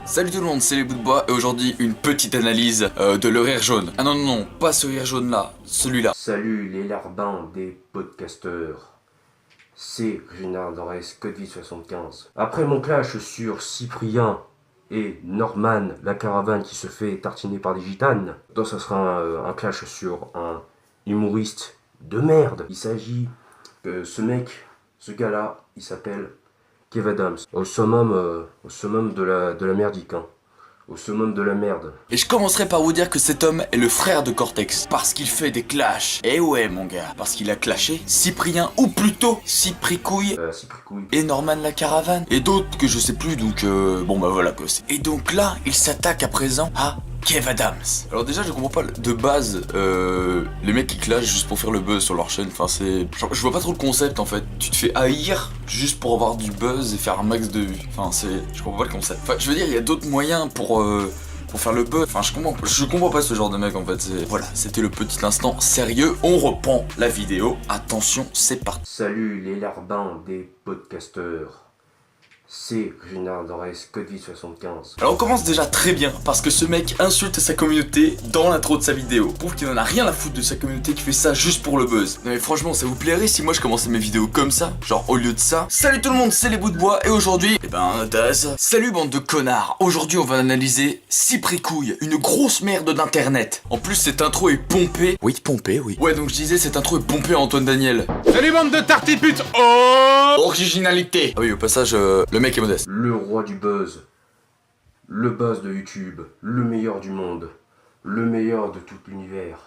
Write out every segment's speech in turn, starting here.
Salut tout le monde, c'est les bouts de bois et aujourd'hui une petite analyse de le rire jaune. Ah non, non, non, pas ce rire jaune là, celui-là. Salut les larbins des podcasteurs. C'est Réginald Dorès, Codeville 75. Après mon clash sur Cyprien et Norman, la caravane qui se fait tartiner par des gitanes, donc ça sera un clash sur un humoriste de merde. Il s'agit de ce mec, ce gars-là, il s'appelle Kev Adams, au summum de la merdique, hein. Au summum de la merde. Et je commencerai par vous dire que cet homme est le frère de Cortex, parce qu'il fait des clashs. Et ouais mon gars, parce qu'il a clashé Cyprien, ou plutôt Cypricouille, et Norman la caravane, et d'autres que je sais plus, donc bon bah voilà quoi. Et donc là, il s'attaque à présent à Kev Adams. Alors déjà je comprends pas de base les mecs qui clashent juste pour faire le buzz sur leur chaîne. Enfin c'est... Genre, je vois pas trop le concept en fait. Tu te fais haïr juste pour avoir du buzz et faire un max de vues. Enfin c'est... Je comprends pas le concept. Enfin je veux dire il y a d'autres moyens pour faire le buzz. Enfin je comprends pas ce genre de mec en fait. Voilà, c'était le petit instant sérieux. On reprend la vidéo. Attention, c'est parti. Salut les larbins des podcasteurs. C'est Réginald Dorès, Codeville 75. Alors on commence déjà très bien parce que ce mec insulte sa communauté dans l'intro de sa vidéo. Prouve qu'il en a rien à foutre de sa communauté qui fait ça juste pour le buzz. Non mais franchement ça vous plairait si moi je commençais mes vidéos comme ça? Genre au lieu de ça. Salut tout le monde, c'est les bouts de bois et aujourd'hui, salut bande de connards. Aujourd'hui on va analyser Cypricouille, une grosse merde d'internet. En plus cette intro est pompée. Oui pompée oui. Ouais donc je disais cette intro est pompée à Antoine Daniel. Salut bande de tartiputes. Oh Originalité. Ah oui au passage le mec est modeste. Le roi du buzz. Le buzz de YouTube. Le meilleur du monde. Le meilleur de tout l'univers.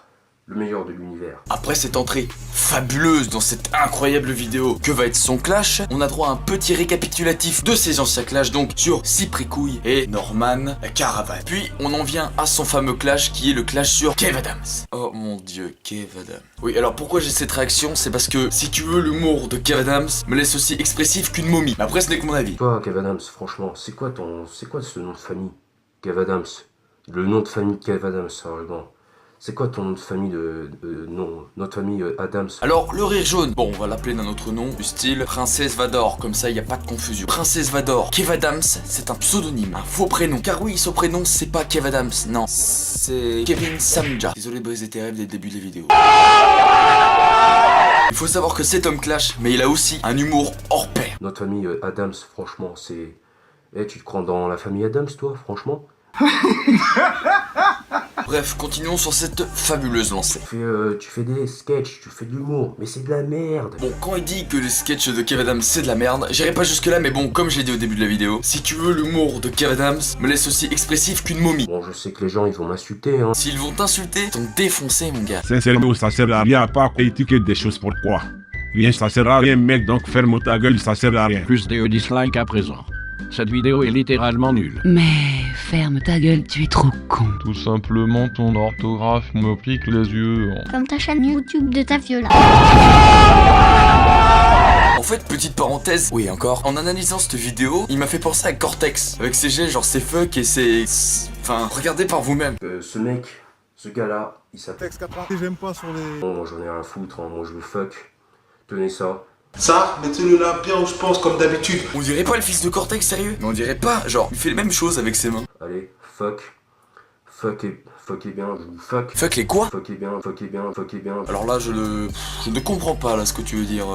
Le meilleur de l'univers. Après cette entrée fabuleuse dans cette incroyable vidéo que va être son clash, on a droit à un petit récapitulatif de ses anciens clashs donc sur Cypricouille et Norman la caravane. Puis on en vient à son fameux clash qui est le clash sur Kev Adams. Oh mon dieu, Kev Adams. Oui alors pourquoi j'ai cette réaction? C'est parce que si tu veux l'humour de Kev Adams me laisse aussi expressif qu'une momie. Mais après ce n'est que mon avis. Toi Kev Adams, franchement, c'est quoi ce nom de famille? Kev Adams. Le nom de famille Kev Adams, sérieusement. C'est quoi ton nom de famille notre famille Adams? Alors, le rire jaune, bon, on va l'appeler d'un autre nom, du style Princesse Vador, comme ça il n'y a pas de confusion. Princesse Vador, Kev Adams, c'est un pseudonyme, un faux prénom. Car oui, son prénom, c'est pas Kev Adams, non, c'est Kevin Samja. Désolé de briser tes rêves dès le début des vidéos. Il faut savoir que cet homme clash, mais il a aussi un humour hors pair. Notre famille Adams, franchement, c'est... Eh, tu te crois dans la famille Adams, toi, franchement? Bref, continuons sur cette fabuleuse lancée. Tu fais des sketchs, tu fais de l'humour, mais c'est de la merde. Bon, quand il dit que les sketchs de Kev Adams c'est de la merde, j'irai pas jusque là, mais bon, comme je l'ai dit au début de la vidéo, si tu veux l'humour de Kev Adams, me laisse aussi expressif qu'une momie. Bon, je sais que les gens, ils vont m'insulter, hein. S'ils vont t'insulter, ils t'ont défoncé, mon gars. Sincèrement, ça sert à rien à part critiquer des choses. Pourquoi? Rien, ça sert à rien, mec, donc ferme ta gueule, ça sert à rien. Plus de dislikes à présent. Cette vidéo est littéralement nulle. Mais ferme ta gueule, tu es trop con. Tout simplement, ton orthographe me pique les yeux. Comme ta chaîne YouTube de ta Viola. En fait, petite parenthèse, oui encore, en analysant cette vidéo, il m'a fait penser à Cortex, avec ses gestes genre ses fuck et ses... Enfin, regardez par vous-même. Ce mec, ce gars-là, il s'appelle... J'aime pas sur les... Bon, moi j'en ai rien à foutre, hein. Moi je veux fuck. Tenez ça. Ça, mettez-le là bien où je pense comme d'habitude. On dirait pas le fils de Cortex, sérieux? Mais on dirait pas, genre, il fait les mêmes choses avec ses mains. Allez, fuck. Fuck et bien, je vous fuck. Fuck les quoi? Fuck et bien, fuck et bien, fuck et bien. Alors là, je ne comprends pas là ce que tu veux dire.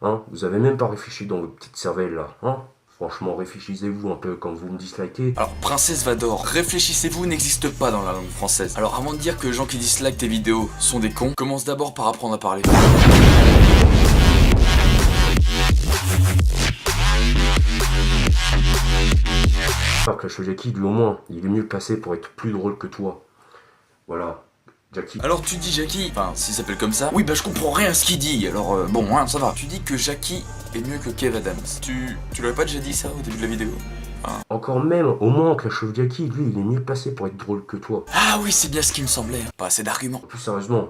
Hein, vous avez même pas réfléchi dans votre petite cervelle là, hein? Franchement, réfléchissez-vous un peu quand vous me dislikez. Alors, Princesse Vador, réfléchissez-vous n'existe pas dans la langue française. Alors, avant de dire que les gens qui dislikent tes vidéos sont des cons, commence d'abord par apprendre à parler. Clash Jackie, lui au moins, il est mieux placé pour être plus drôle que toi. Voilà, Jackie. Alors tu dis Jackie, enfin s'il s'appelle comme ça, oui bah je comprends rien à ce qu'il dit, alors bon hein, ça va. Tu dis que Jackie est mieux que Kev Adams. Tu l'avais pas déjà dit ça au début de la vidéo? Encore même, au moins Clash of Jackie, lui, il est mieux placé pour être drôle que toi. Ah oui, c'est bien ce qui me semblait, pas assez d'arguments. Plus sérieusement,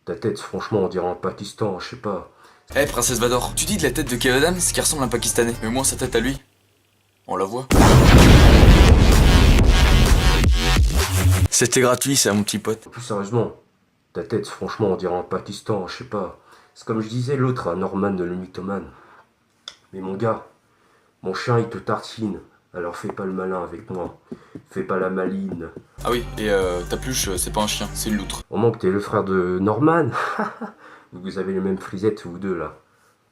ta tête, franchement, on dirait un Pakistan, je sais pas. Eh Princesse Vador, tu dis de la tête de Kev Adams qui ressemble à un Pakistanais, mais moi sa tête à lui, on la voit. C'était gratuit ça mon petit pote. Plus sérieusement, ta tête, franchement, on dirait un Pakistan, je sais pas. C'est comme je disais l'autre à Norman le mythomane. Mais mon gars, mon chien il te tartine Alors fais pas le malin avec moi. Fais pas la maline. Ah oui, et ta pluche, c'est pas un chien, c'est une loutre. Au moins que t'es le frère de Norman. Vous avez les mêmes frisettes, vous deux, là.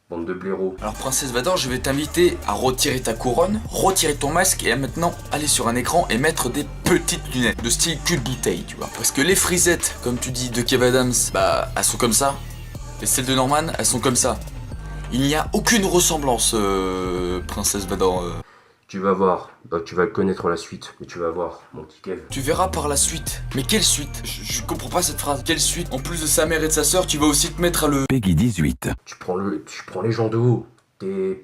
Bande de blaireaux. Alors Princesse Vador, je vais t'inviter à retirer ta couronne, retirer ton masque et à maintenant aller sur un écran et mettre des petites lunettes de style cul de bouteille, tu vois. Parce que les frisettes, comme tu dis, de Kev Adams, bah elles sont comme ça. Et celles de Norman, elles sont comme ça. Il n'y a aucune ressemblance, Princesse Vador. Tu vas voir. Bah, tu vas connaître la suite. Mais tu vas voir, mon petit Kev. Tu verras par la suite. Mais quelle suite? Je comprends pas cette phrase. Quelle suite? En plus de sa mère et de sa sœur, tu vas aussi te mettre à le... Peggy 18. Tu prends les gens de haut. T'es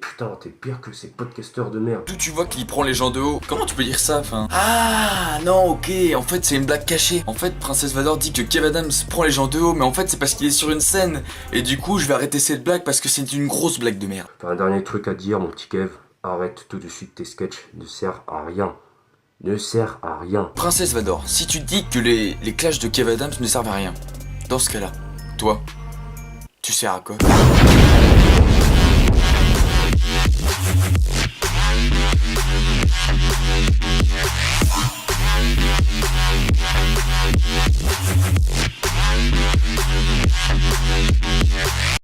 pire que ces podcasteurs de merde. D'où tu vois qu'il prend les gens de haut. Comment tu peux dire ça, enfin? Ah non, ok, en fait c'est une blague cachée. En fait, Princesse Vador dit que Kev Adams prend les gens de haut, mais en fait c'est parce qu'il est sur une scène. Et du coup, je vais arrêter cette blague parce que c'est une grosse blague de merde. Enfin, un dernier truc à dire, mon petit Kev. Arrête tout de suite tes sketchs. Ne sert à rien. Ne sert à rien. Princesse Vador, si tu dis que les clashs de Kev Adams ne servent à rien, dans ce cas-là, toi, tu sers à quoi?